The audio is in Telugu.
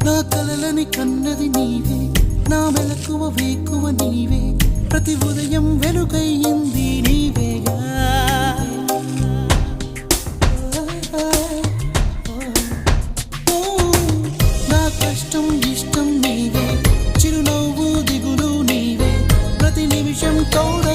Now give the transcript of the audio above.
నా కలలని కన్నది నీవే, నా మెలకువ వేకువ నీవే, ప్రతి ఉదయం వెలుగయ్యింది నీవేగా. నా కష్టం ఇష్టం నీవే, చిరునవ్వు దిగులు నీవే, ప్రతి నిమిషం తోడు